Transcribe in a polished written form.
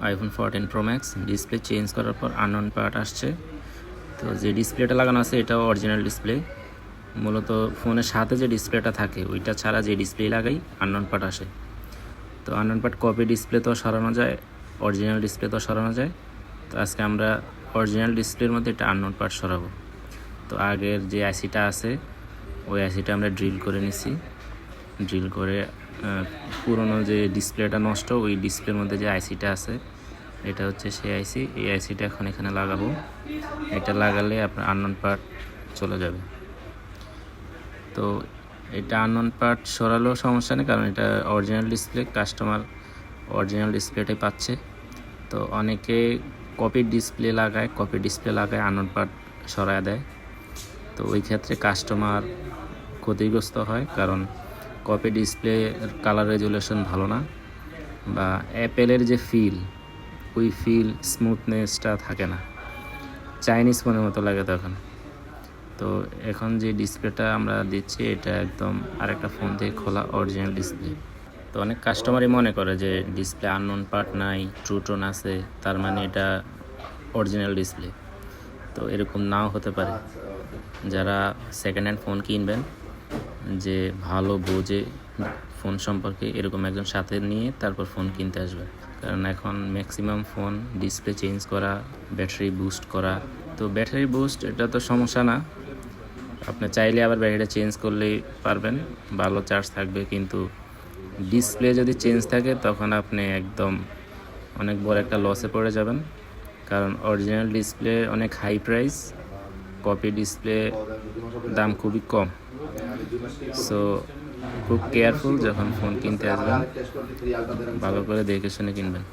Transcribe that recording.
IPhone 14 pro max display change করার পর unknown part আসছে। তো যে ডিসপ্লেটা লাগানো আছে এটাও অরিজিনাল ডিসপ্লে। মূলত ফোনের সাথে যে ডিসপ্লেটা থাকে ওইটা ছাড়া যে ডিসপ্লে লাগাই আননোন পার্ট আসে। তো আননোন পার্ট কপি ডিসপ্লে তো সরানো যায়, অরিজিনাল ডিসপ্লে তো সরানো যায়। তো আজকে আমরা অরিজিনাল ডিসপ্লের মধ্যে একটা আননোন পার্ট সরাবো। তো আগের যে আইসিটা আছে ওই আইসিটা আমরা ড্রিল করে নিছি। ড্রিল করে পুরনো যে ডিসপ্লেটা নষ্ট ওই ডিসপ্লের মধ্যে যে আইসিটা আছে এটা হচ্ছে সেই আইসি। এই আইসিটা এখন এখানে লাগাবো। এটা লাগালে আপনার আননোন পার্ট চলে যাবে। তো এটা আননোন পার্ট সরালেও সমস্যা নেই, কারণ এটা অরিজিনাল ডিসপ্লে, কাস্টমার অরিজিনাল ডিসপ্লেটাই পাচ্ছে। তো অনেকে কপি ডিসপ্লে লাগায় আননোন পার্ট সরায় দেয়। তো ওই ক্ষেত্রে কাস্টমার ক্ষতিগ্রস্ত হয়, কারণ কপি ডিসপ্লে কালার রেজুলেশন ভালো না, বা অ্যাপেলের যে ওই স্মুথনেসটা থাকে না, চাইনিজ ফোনের মতো লাগে তখন। তো এখন যে ডিসপ্লেটা আমরা দিচ্ছি এটা একদম আরেকটা ফোন থেকে খোলা অরিজিনাল ডিসপ্লে। তো অনেক কাস্টমারই মনে করে যে ডিসপ্লে আননোন পার্ট নাই, ট্রু টোন আছে, তার মানে এটা অরিজিনাল ডিসপ্লে। তো এরকম নাও হতে পারে। যারা সেকেন্ড হ্যান্ড ফোন কিনবেন, যে ভালো বোঝে ফোন সম্পর্কে এরকম একজন সাথে নিয়ে তারপর ফোন কিনতে আসবে, কারণ এখন ম্যাক্সিমাম ফোন ডিসপ্লে চেঞ্জ করা, ব্যাটারি বুস্ট করা। তো ব্যাটারি বুস্ট এটা তো সমস্যা না, আপনি চাইলে আবার ব্যাটারিটা চেঞ্জ করলেই পারবেন, ভালো চার্জ থাকবে। কিন্তু ডিসপ্লে যদি চেঞ্জ থাকে তখন আপনি একদম অনেক বড় একটা লসে পড়ে যাবেন, কারণ অরিজিনাল ডিসপ্লে অনেক হাই প্রাইস, কপি ডিসপ্লে দাম খুবই কম। সো খুব কেয়ারফুল যখন ফোন কিনতে আসবেন, ভালো করে দেখে শুনে কিনবেন।